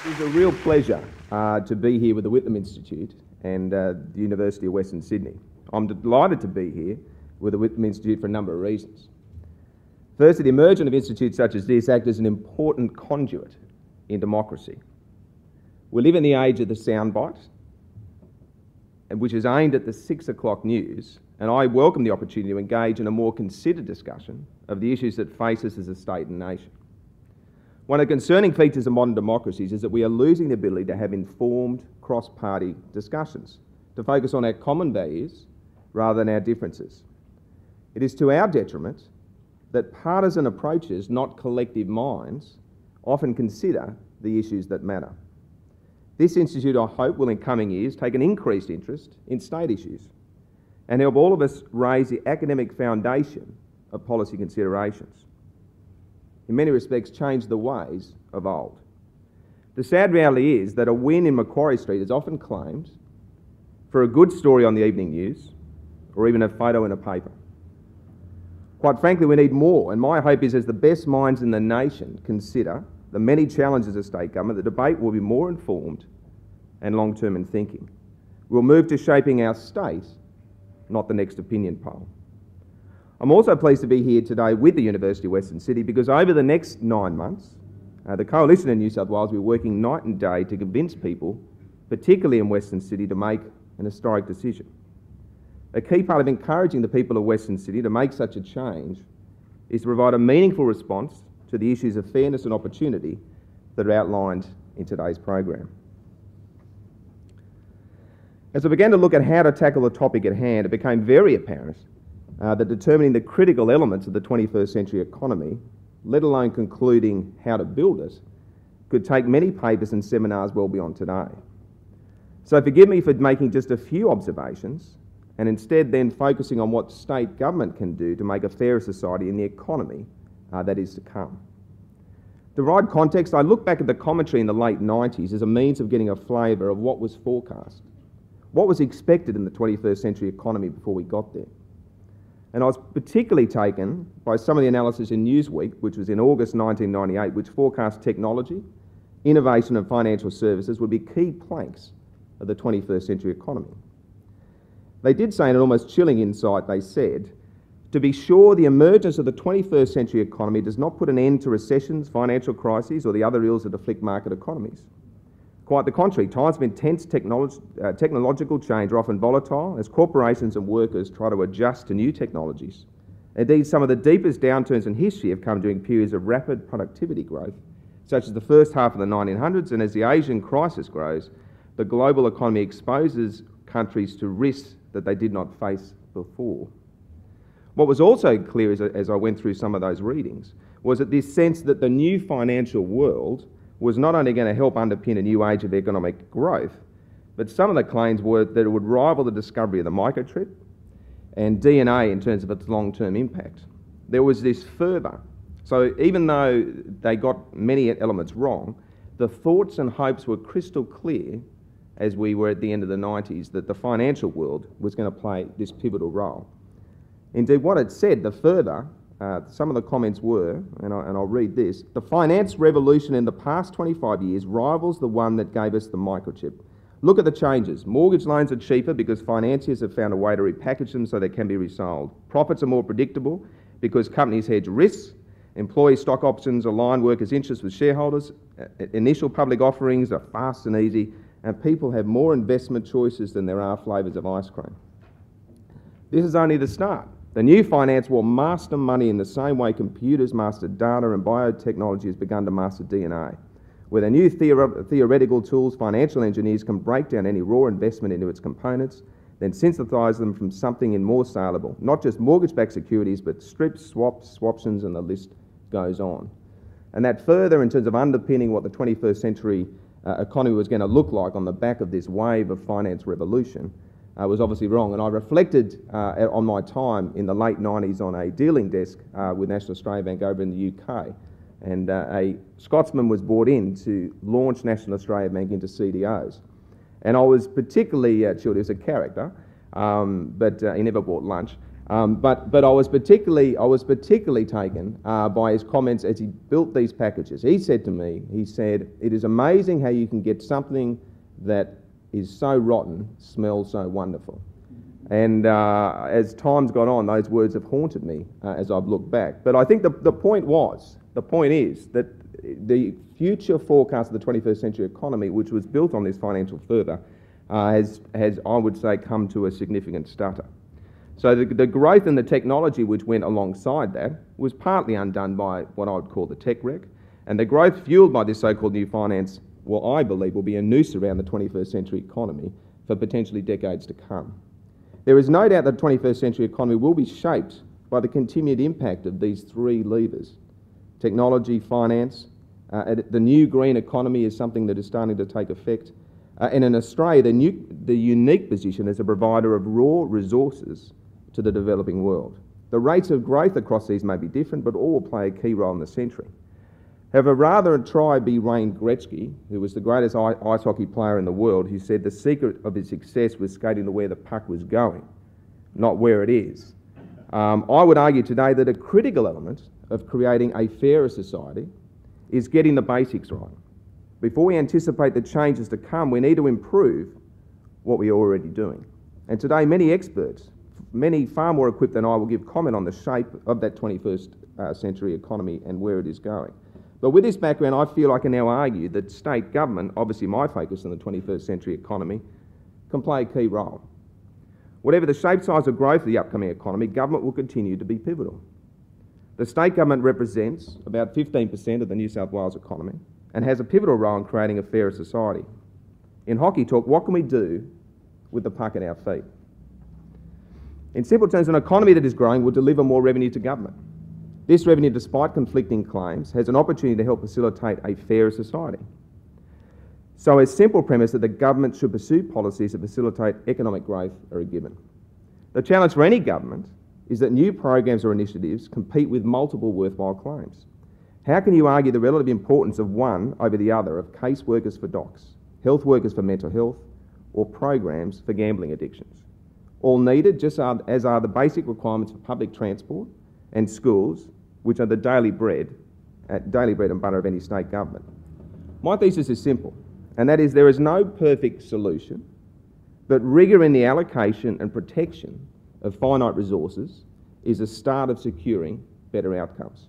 It's a real pleasure to be here with the Whitlam Institute and the University of Western Sydney. I'm delighted to be here with the Whitlam Institute for a number of reasons. Firstly, the emergence of institutes such as this act as an important conduit in democracy. We live in the age of the soundbite, which is aimed at the 6 o'clock news, and I welcome the opportunity to engage in a more considered discussion of the issues that face us as a state and nation. One of the concerning features of modern democracies is that we are losing the ability to have informed cross-party discussions, to focus on our common values rather than our differences. It is to our detriment that partisan approaches, not collective minds, often consider the issues that matter. This institute, I hope, will in coming years take an increased interest in state issues and help all of us raise the academic foundation of policy considerations. In many respects, change the ways of old. The sad reality is that a win in Macquarie Street is often claimed for a good story on the evening news or even a photo in a paper. Quite frankly, we need more, and my hope is as the best minds in the nation consider the many challenges of state government, the debate will be more informed and long-term in thinking. We'll move to shaping our state, not the next opinion poll. I'm also pleased to be here today with the University of Western Sydney because over the next 9 months, the Coalition in New South Wales will be working night and day to convince people, particularly in Western Sydney, to make an historic decision. A key part of encouraging the people of Western Sydney to make such a change is to provide a meaningful response to the issues of fairness and opportunity that are outlined in today's program. As I began to look at how to tackle the topic at hand, it became very apparent that determining the critical elements of the 21st century economy, let alone concluding how to build it, could take many papers and seminars well beyond today. So forgive me for making just a few observations and instead then focusing on what state government can do to make a fairer society in the economy that is to come. To provide context, I look back at the commentary in the late 90s as a means of getting a flavour of what was forecast, what was expected in the 21st century economy before we got there. And I was particularly taken by some of the analysis in Newsweek, which was in August 1998, which forecast technology, innovation and financial services would be key planks of the 21st century economy. They did say in an almost chilling insight, they said, to be sure, the emergence of the 21st century economy does not put an end to recessions, financial crises or the other ills that afflict market economies. Quite the contrary, times of intense technological change are often volatile as corporations and workers try to adjust to new technologies. Indeed, some of the deepest downturns in history have come during periods of rapid productivity growth, such as the first half of the 1900s, and as the Asian crisis grows, the global economy exposes countries to risks that they did not face before. What was also clear as I went through some of those readings was that this sense that the new financial world was not only going to help underpin a new age of economic growth, but some of the claims were that it would rival the discovery of the microchip and DNA in terms of its long-term impact. There was this further. So even though they got many elements wrong, the thoughts and hopes were crystal clear as we were at the end of the 90s that the financial world was going to play this pivotal role. Indeed, what it said, the further, some of the comments were, and I'll read this, the finance revolution in the past 25 years rivals the one that gave us the microchip. Look at the changes. Mortgage loans are cheaper because financiers have found a way to repackage them so they can be resold. Profits are more predictable because companies hedge risks. Employee stock options align workers' interests with shareholders. Initial public offerings are fast and easy, and people have more investment choices than there are flavours of ice cream. This is only the start. The new finance will master money in the same way computers master data and biotechnology has begun to master DNA. With our new theoretical tools, financial engineers can break down any raw investment into its components, then synthesise them from something more saleable, not just mortgage-backed securities, but strips, swaps, swaptions, and the list goes on. And that further, in terms of underpinning what the 21st century economy was going to look like on the back of this wave of finance revolution, was obviously wrong. And I reflected on my time in the late 90s on a dealing desk with National Australia Bank over in the UK. And a Scotsman was brought in to launch National Australia Bank into CDOs. And I was particularly chilled. He was a character, but he never bought lunch. But I was particularly taken by his comments as he built these packages. He said to me, "It is amazing how you can get something that is so rotten smells so wonderful." And as time's gone on, those words have haunted me as I've looked back. But I think the point is that the future forecast of the 21st century economy, which was built on this financial fervour, has, I would say, come to a significant stutter. So the growth in the technology which went alongside that was partly undone by what I would call the tech wreck, and the growth fuelled by this so-called new finance, well, I believe will be a noose around the 21st century economy for potentially decades to come. There is no doubt that the 21st century economy will be shaped by the continued impact of these three levers: technology, finance. The new green economy is something that is starting to take effect. And in Australia, the unique position as a provider of raw resources to the developing world. The rates of growth across these may be different, but all will play a key role in the century. However, rather try be Wayne Gretzky, who was the greatest ice hockey player in the world, who said the secret of his success was skating to where the puck was going, not where it is. I would argue today that a critical element of creating a fairer society is getting the basics right. Before we anticipate the changes to come, we need to improve what we are already doing. And today, many experts, many far more equipped than I, will give comment on the shape of that 21st century economy and where it is going. But with this background, I feel I can now argue that state government, obviously my focus on the 21st century economy, can play a key role. Whatever the shape, size or growth of the upcoming economy, government will continue to be pivotal. The state government represents about 15% of the New South Wales economy and has a pivotal role in creating a fairer society. In hockey talk, what can we do with the puck at our feet? In simple terms, an economy that is growing will deliver more revenue to government. This revenue, despite conflicting claims, has an opportunity to help facilitate a fairer society. So a simple premise that the government should pursue policies that facilitate economic growth are a given. The challenge for any government is that new programs or initiatives compete with multiple worthwhile claims. How can you argue the relative importance of one over the other of case workers for docs, health workers for mental health, or programs for gambling addictions? All needed, just as are the basic requirements for public transport and schools, which are the daily bread and butter of any state government. My thesis is simple, and that is there is no perfect solution, but rigour in the allocation and protection of finite resources is a start of securing better outcomes.